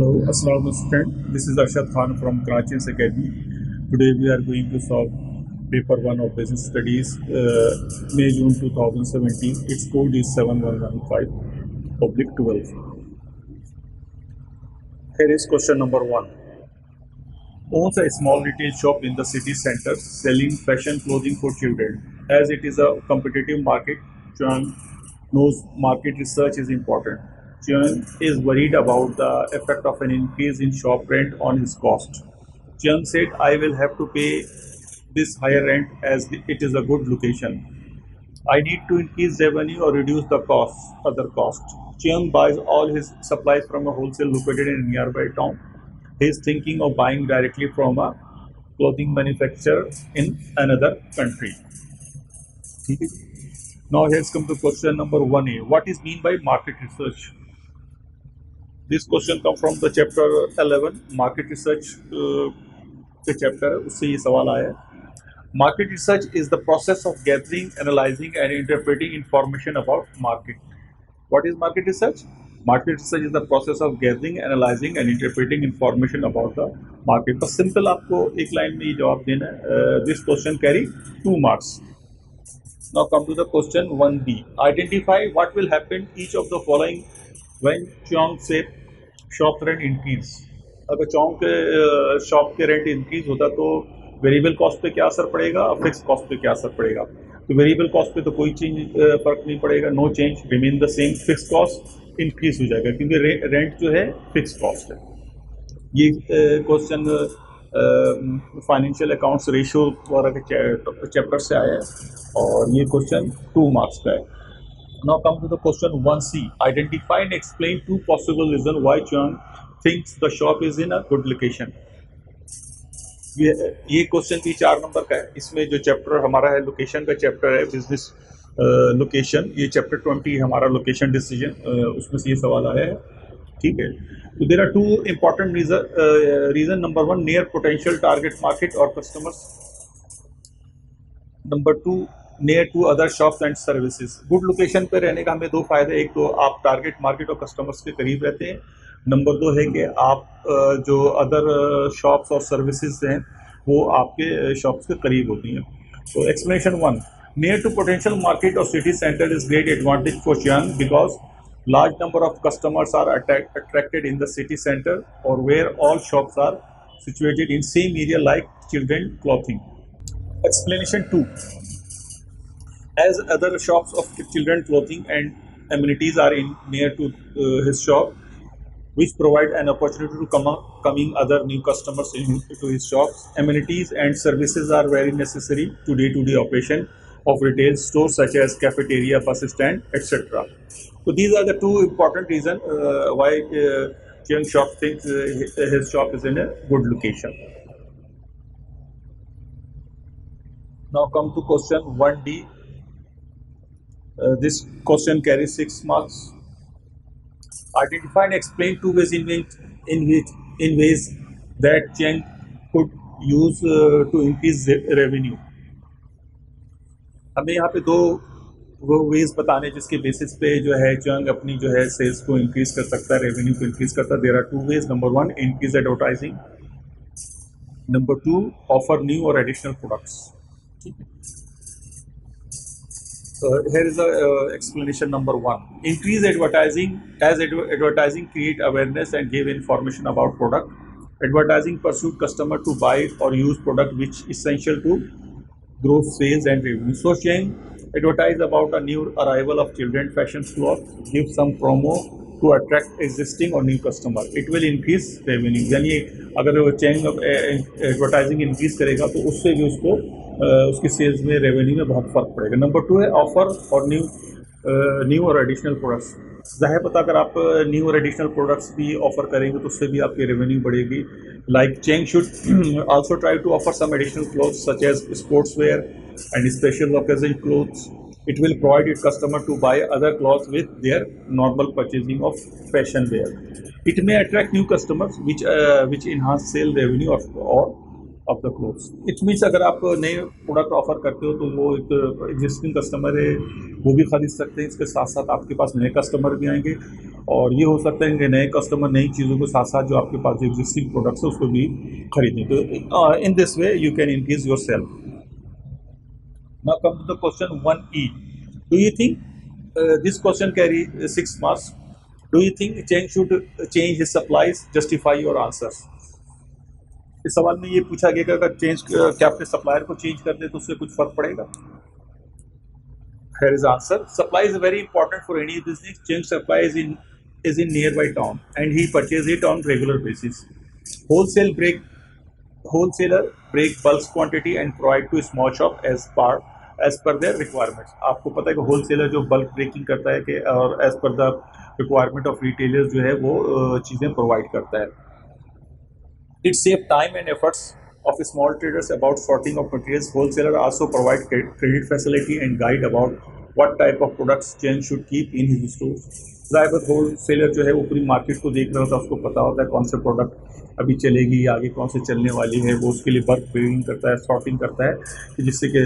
Hello, Assalamu student. This is Arshad Khan from Karachi Academy. Today we are going to solve paper 1 of business studies, May-June 2017. Its code is 7115, public 12. Here is question number 1. Owns a small retail shop in the city center selling fashion clothing for children. As it is a competitive market, Chuan knows market research is important. Chuan is worried about the effect of an increase in shop rent on his cost. Chuan said, I will have to pay this higher rent as it is a good location. I need to increase revenue or reduce the other costs. Cheung buys all his supplies from a wholesale located in a nearby town. He is thinking of buying directly from a clothing manufacturer in another country. ठीक है जी? Now here's come to question number 1A. What is mean by market research? This question comes from the chapter 11, market research के chapter है, उससे ये सवाल आया है. Market research is the process of gathering, analyzing, and interpreting information about market. What is market research? Market research is the process of gathering, analyzing, and interpreting information about the market. बस simple आपको एक line में ये जवाब देना है. This question carry 2 marks. Now come to the question 1B. Identify what will happen each of the following when Cheong से shop rent increase. अगर चौंग के शॉप के रेंट इंक्रीज होता तो वेरिएबल कॉस्ट पे क्या असर पड़ेगा और फिक्स कॉस्ट पे क्या असर पड़ेगा. तो वेरिएबल कॉस्ट पे तो कोई चेंज फर्क नहीं पड़ेगा, no change, remain the same. Fix cost increase हो जाएगा क्योंकि रेंट जो है फिक्स कॉस्ट है. ये क्वेश्चन फाइनेंशियल अकाउंट्स रेशियो वगैरह के चैप्टर से आया है और ये क्वेश्चन 2 मार्क्स का है. Now come to the question 1C. Identify and explain 2 possible reasons why Chuang thinks the shop is in a good location. ये क्वेश्चन भी 4 नंबर का है. इसमें जो चैप्टर हमारा है लोकेशन का चैप्टर है, बिजनेस लोकेशन. ये चैप्टर 20 हमारा लोकेशन डिसीजन, उसमें से ये सवाल आया है. ठीक है. तो there are 2 important reason. Number 1, near potential target market और customers. Number 2, near to other shops and services. Good location पे रहने का हमें 2 फायदे. एक तो आप टारगेट मार्केट और कस्टमर्स के करीब रहते हैं. नंबर 2 है कि आप जो अदर शॉप्स और सर्विसेज हैं वो आपके शॉप्स के करीब होती हैं. तो explanation 1, near to potential market और city centre is great advantage for Chiang because large number of customers are attracted in the city center or where all shops are situated in same area like children clothing. Explanation 2, as other shops of children clothing and amenities are in near to his shop, which provide an opportunity to coming other new customers into his shops. Amenities and services are very necessary to day-to-day operation of retail stores such as cafeteria, bus stand, etc. So these are the 2 important reasons why Cheung shop thinks his shop is in a good location. Now come to question 1D. This question carries 6 marks. Identify and explain 2 ways in ways that Cheung could use to increase revenue. हमें यहाँ पे 2 वो veg बताने जिसके basis पे जो है चंग अपनी जो है सेल्स को इंक्रीज कर सकता है, रेवेन्यू को इंक्रीज करता है. There are 2 ways. Number 1, increase advertising. Number 2, offer new और एडिशनल प्रोडक्ट्स. ठीक है. Here is the explanation number 1. Increase advertising, as advertising create awareness and give information about product. Advertising pursued customer to buy or use product which essential to grow sales and revenue. So Cheung advertise about a new arrival of children fashion cloth, give some promo to attract existing or new customer. It will increase revenue. यानी अगर Cheung advertising increase करेगा तो उससे भी उसको उसकी sales में revenue में बहुत फर्क पड़ेगा. नंबर 2 है ऑफर और न्यू और एडिशनल प्रोडक्ट्स. जाहिर पता अगर आप न्यू और एडिशनल प्रोडक्ट्स भी ऑफर करेंगे तो उससे भी आपकी रेवेन्यू बढ़ेगी. Like Cheung should also try to offer some additional clothes such as sports wear and special occasion clothes. It will provide its customer to buy other clothes with their normal purchasing of fashion wear. It may attract new customers which enhance sale revenue of the clothes. It means अगर आप नए product offer करते हो तो वो एक existing customer है वो भी खरीद सकते हैं. इसके साथ साथ आपके पास नए कस्टमर भी आएंगे और ये हो सकता है कि नए कस्टमर नई चीज़ों के साथ साथ जो आपके पास जो एग्जिस्टिंग प्रोडक्ट्स है उसको भी खरीदें. तो in this way you can increase your self. Now come to the question 1E. Do you think this question carry 6 marks? Do you think change should change his supplies? Justify your answers. इस सवाल में ये पूछा गया कि अगर change क्या अपने सप्लायर को चेंज कर दे तो उससे कुछ फर्क पड़ेगा. Here is the answer. Supply is very important for any business. Change supply is in nearby town and he purchases it on regular basis. Wholesale break Wholesaler break bulk quantity and provide to small shop as per their requirements. आपको पता है कि wholesaler जो bulk breaking करता है कि और as per the requirement of retailers जो है वो चीज़ें प्रोवाइड करता है. It save time and efforts of small traders about sorting of materials. Wholesaler also provide credit facility and guide about what type of products chain should keep in his stores. Driver wholesaler जो है वो पूरी market को देख रहा होता है, उसको पता होता है कौन से प्रोडक्ट अभी चलेगी, आगे कौन से चलने वाली है. वो उसके लिए बल्क ब्रेकिंग करता है, सॉर्टिंग करता है कि जिससे कि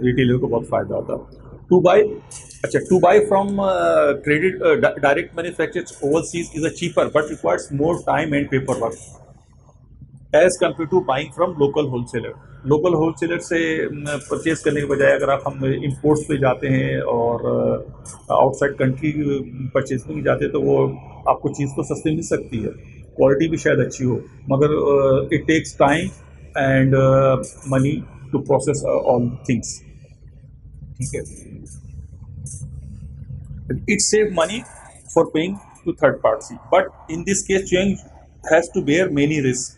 रिटेलर को बहुत फ़ायदा होता है. To buy from credit direct manufacturers overseas is a cheaper but requires more time and paper work as compare to buying from local wholesaler. Local wholesaler से परचेज करने के बजाय अगर आप हम इंपोर्ट्स पे जाते हैं और आउटसाइड कंट्री परचेजिंग में जाते हैं तो वो आपको चीज़ तो सस्ती मिल सकती है, क्वालिटी भी शायद अच्छी हो, मगर it takes time and money to process all things. ठीक है. It save money for paying to third party but in this case change has to bear many risk.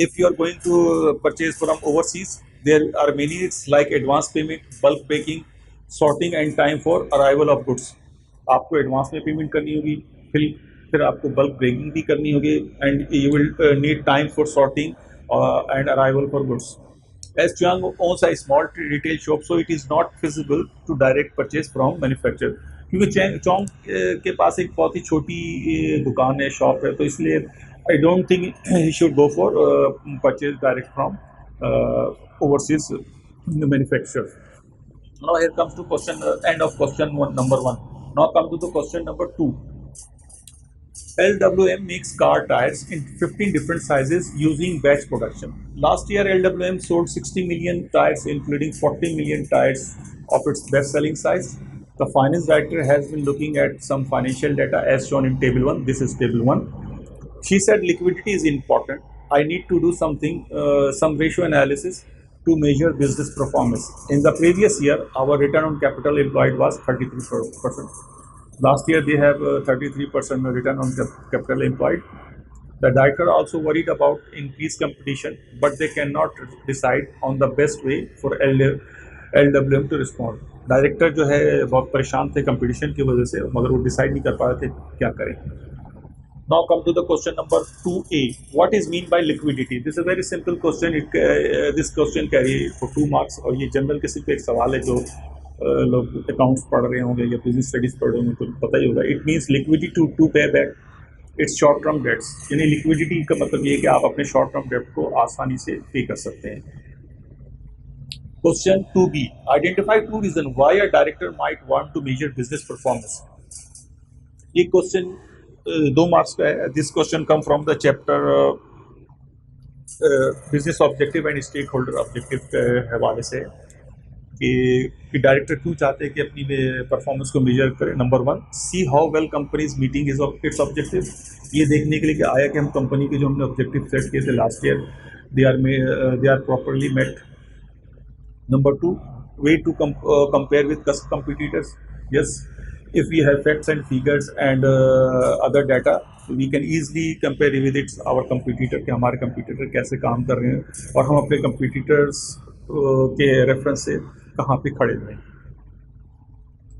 If you are going to purchase from overseas, there are many risks like advance payment, bulk packing, sorting and time for arrival of goods. आपको advance में payment करनी होगी, फिर आपको bulk breaking भी करनी होगी and you will need time for sorting and arrival for goods. As Chiang owns a small retail shop, so it is not feasible to direct purchase from manufacturer. क्योंकि चौंग के पास एक बहुत ही छोटी दुकान है, शॉप है, तो इसलिए I don't think he should go for purchase direct from overseas manufacturer. Now here comes to question end of question number 1. Now come to the question number 2. LWM makes car tires in 15 different sizes using batch production. Last year LWM sold 60 million tires including 40 million tires of its best selling size. The finance director has been looking at some financial data as shown in table 1. This is table 1. She said liquidity is important. I need to do some ratio analysis to measure business performance. In the previous year, our return on capital employed was 33%. Last year, they have 33% return on capital employed. The director also worried about increased competition, but they cannot decide on the best way for LWM to respond. Director जो है बहुत परेशान थे competition की वजह से, मगर वो डिसाइड नहीं कर पा रहे थे क्या करें. Now come to the question number 2A. What is mean by liquidity? This is a very simple question. This question carry for 2 marks और ये जनरल किसी पे एक सवाल है जो लोग अकाउंट्स पढ़ रहे होंगे या बिजनेस स्टडीज पढ़ रहे होंगे तो पता ही होगा. इट मीन्स लिक्विडिटी टू पे back it's short term debts. यानी लिक्विडिटी का मतलब ये है कि आप अपने शॉर्ट टर्म डेट को आसानी से पे कर सकते हैं. Question 2B. Identify 2 reasons why a director might want to measure business performance. ये क्वेश्चन 2 मार्क्स का है. This question come from the chapter business objective and stakeholder objective के हवाले से कि डायरेक्टर क्यों चाहते हैं कि अपनी परफॉर्मेंस को मेजर करें. Number 1, see how well companies meeting it's objective. ये देखने के लिए कि आया कि हम कंपनी के जो हमने ऑब्जेक्टिव सेट किए थे last year they are properly met. Number 2, way to compare with competitors. Yes, if we have facts and figures and other data, we can easily compare with our competitor कि हमारे competitor कैसे काम कर रहे हैं और हम अपने competitors के reference से कहाँ पे खड़े हुए हैं.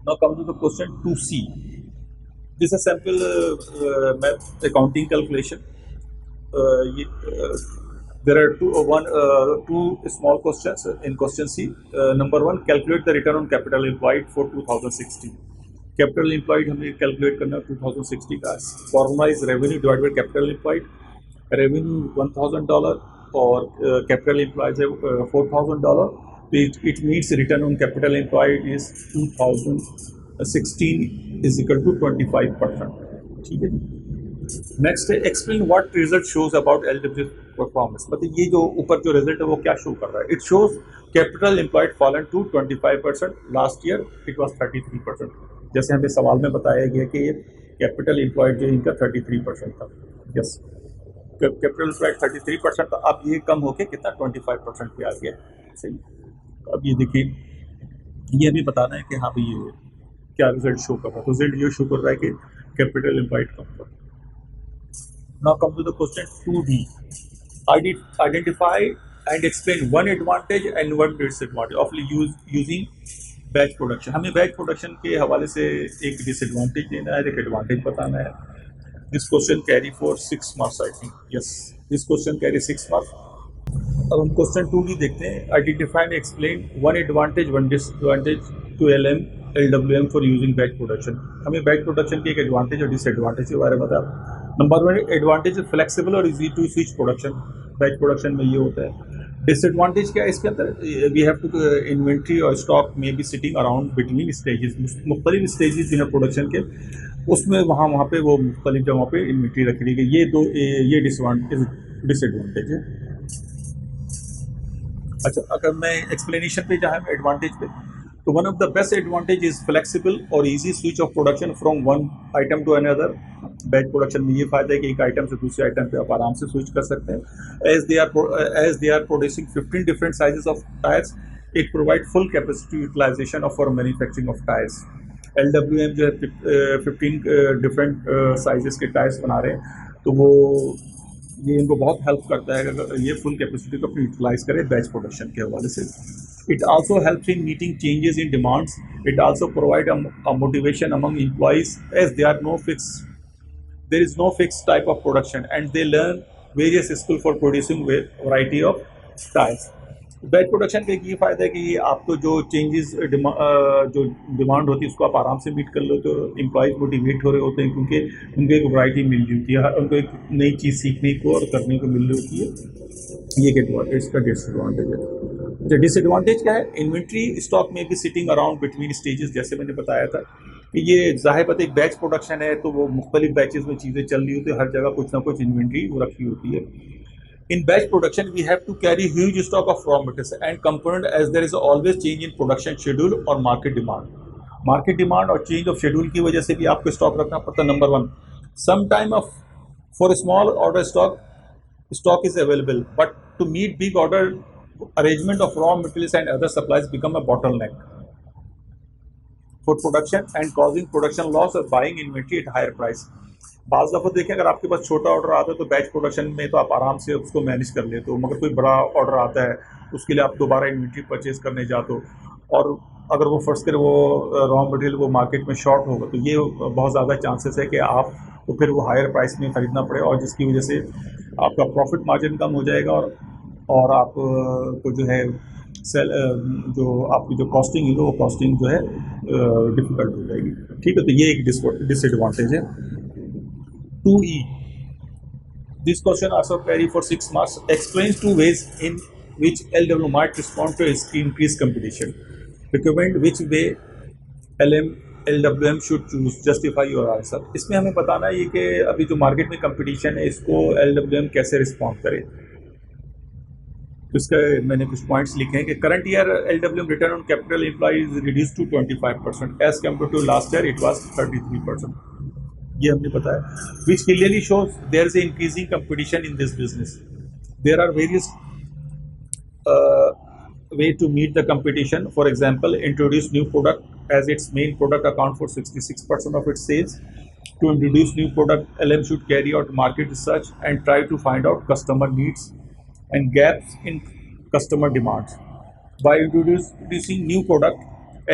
Now come to the question 2C. This is a simple math accounting calculation. There are two small questions in question C. Number 1, calculate the return on capital employed for 2016. Capital employed हमें calculate करना है 2060 का. Formula is revenue divide by capital employed. Revenue $1000 और capital employs है $4000. It means return on capital employed is 2000 16 is equal to 25%। ठीक है जी। Next है explain what result shows about LW performance. मतलब ये जो ऊपर जो रिजल्ट है वो क्या शो कर रहा है? It shows capital employed fallen to 25%, last year it was 33%। जैसे हमें सवाल में बताया गया कि ये कैपिटल एम्प्लॉयड जो इनका 33% था। यस, कैपिटल एम्प्लॉयड 33% था, अब ये कम होके कितना 25% पे आ गया। सही। अब ये देखिए, ये भी बताना है कि हाँ भाई ये क्या रिजल्ट शो कर रहा है। तो रिजल्ट ये शो कर रहा है कि कैपिटल एम्प्लॉयड कम कर। Now come to the question 2D. Identify and explain one advantage and one disadvantage of using batch production. हमें बैच प्रोडक्शन के हवाले से एक डिसएडवांटेज देना है, एक एडवांटेज बताना है। This question carry for 6 marks I think. Yes, this question carry 6 marks. अब हम क्वेश्चन 2D देखते हैं। Identify and explain one advantage one disadvantage to LWM for using batch production. हमें बैच प्रोडक्शन की एक एडवांटेज और डिसएडवांटेज के बारे में बता। नंबर 1 एडवांटेज है फ्लेक्सिबल और easy to switch production. Batch production में ये होता है। डिसएडवांटेज क्या है इसके अंदर? वी हैव टू इन्वेंट्री और स्टॉक में be sitting around between stages. मुख्तलिफ स्टेजेस जो है प्रोडक्शन के, उसमें वहाँ पे वो मुख्तलिफ जगहों पे इन्वेंट्री रखी गई। ये डिसएडवांटेज है। अच्छा, अगर मैं एक्सप्लेनेशन पे जाए एडवांटेज पे, तो one of the best advantage is flexible और easy switch off production from one item to another. Batch production में ये फायदा है कि एक आइटम से दूसरे आइटम पे आप आराम से स्विच कर सकते हैं। As they are producing 15 different sizes of tyres, it provide full capacity utilisation of for manufacturing of tyres. LWM जो है 15 डिफरेंट साइजेस के टायर्स बना रहे हैं, तो वो ये इनको बहुत हेल्प करता है अगर ये फुल कैपेसिटी को अपनी यूटिलाइज करें बैच प्रोडक्शन के हवाले से। It also helps in meeting changes in demands. It also provide a motivation among employees as there is no fixed type of production and they learn various skills for producing variety of styles। Batch production का एक ये फायदा है कि ये आपको जो changes जो डिमांड होती है उसको आप आराम से मीट कर लो, तो एम्प्लॉयज मोटिवेट हो रहे होते हैं क्योंकि उनको एक वैरायटी मिल रही होती है, उनको एक नई चीज़ सीखने को और करने को मिल रही होती है। ये इसका डिसएडवांटेज है। डिसएडवांटेज क्या है? इन्वेंट्री स्टॉक में भी सिटिंग अराउंड बिटवीन स्टेजेस, जैसे मैंने बताया था कि ये जाहिर बात एक बैच प्रोडक्शन है, तो वो मुख्तलिफ बैचेस में चीज़ें चल रही होती है, हर जगह कुछ ना कुछ इन्वेंट्री वो रखी होती है। In batch production, we have to carry huge stock of raw materials and component as there is always change in production schedule or market demand. Market demand और change of schedule की वजह से भी आपको स्टॉक रखना पड़ता है। Number 1, sometime of for a small order stock is available, but to meet big order, arrangement of raw materials and other supplies become a bottleneck for production and causing production loss or buying inventory at higher price. बाज़ दफ़ा देखें, अगर आपके पास छोटा order आता है तो batch production में तो आप आराम से उसको मैनेज कर लेते हो, मगर कोई बड़ा ऑर्डर आता है उसके लिए आप दोबारा इन्वेंट्री परचेज करने जाते हो, और अगर वो फर्स्ट करे वो रॉ मटेरियल वो मार्केट में शॉर्ट होगा, तो ये बहुत ज़्यादा चांसेस है कि आप तो फिर वो हायर प्राइस में ख़रीदना पड़े, और जिसकी वजह से आपका प्रॉफिट मार्जिन कम हो जाएगा और आप को जो है जो आपकी जो कॉस्टिंग है वो कॉस्टिंग जो है डिफ़िकल्ट हो जाएगी। ठीक है, तो ये एक डिसएडवांटेज है। 2E. This question also carry for 6 marks. Explains 2 ways in which LW might respond to increased competition. Recommend which way LWM should choose. Justify your answer. इसमें हमें बताना है ये कि अभी जो मार्केट में कंपटीशन है इसको LWM कैसे रिस्पॉन्ड करे। तो इसका मैंने कुछ पॉइंट्स लिखे हैं कि current year LWM return on capital employ is reduce to 25% as compare to last year it was 33%। ये हमने बताया, which clearly shows there is an increasing competition in this business. There are various way to meet the competition. For example, introduce new product as its main product account for 66% of its sales. To introduce new product, LM should carry out market research and try to find out customer needs and gaps in customer demands. By introducing new product,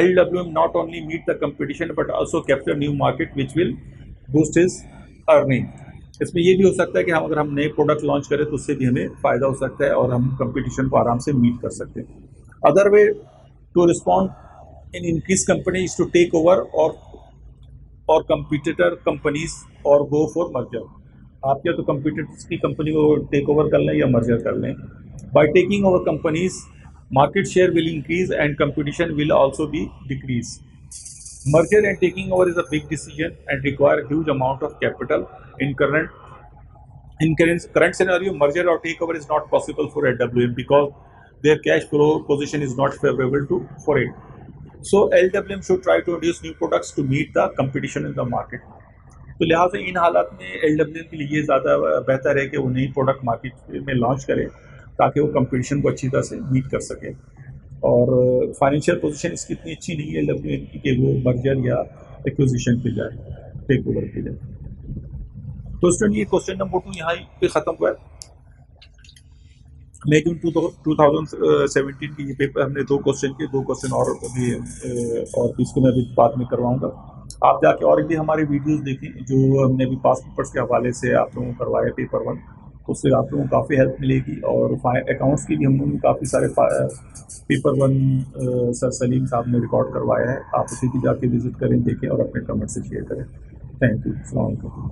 LWM not only meet the competition but also capture new market which will boost is earning. इसमें ये भी हो सकता है कि अगर हम नए प्रोडक्ट लॉन्च करें तो उससे भी हमें फ़ायदा हो सकता है और हम कंपटीशन को आराम से मीट कर सकते हैं। Other way to respond in increase company is to take over और कंपटीटर कंपनीज और गो फॉर मर्जर। आप या तो कंपटीटर्स की कंपनी को टेक ओवर कर लें या मर्जर कर लें। By taking over companies market share will increase and competition will also be decrease. Merger and taking over is a big decision and require a huge amount of capital. In current scenario, merger or takeover is not possible for LWM because their cash flow position is not favorable to for it. So LWM should try to introduce new products to meet the competition in the market. तो लिहाजा इन हालात में LWM के लिए ये ज़्यादा बेहतर है कि वो नई प्रोडक्ट मार्केट में लॉन्च करे ताकि वो कंपटीशन को अच्छी तरह से मीट कर सके। और फाइनेंशियल पोजीशन इसकी इतनी अच्छी नहीं है LWM की कि वो मर्जर या एक्विजिशन पे जाए, टेक ओवर पे जाए। तो स्टूडेंट ये क्वेश्चन नंबर 2 यहाँ पे ख़त्म हुआ है। मैं जून 2017 की ये पेपर हमने 2 क्वेश्चन किए, 2 क्वेश्चन और अभी और इसको मैं अभी बाद में करवाऊंगा। आप जाके और भी हमारे वीडियोस देखें जो हमने अभी पास पेपर्स के हवाले से आप लोगों को करवाया पेपर 1, तो उससे आप लोगों को काफ़ी हेल्प मिलेगी। और अकाउंट्स की भी हम लोगों ने काफ़ी सारे पेपर 1 सर सलीम साहब ने रिकॉर्ड करवाया है। आप उसे भी जाके विजिट करें, देखें और अपने कमेंट से शेयर करें। Thank you. अस्सलाम वालेकुम।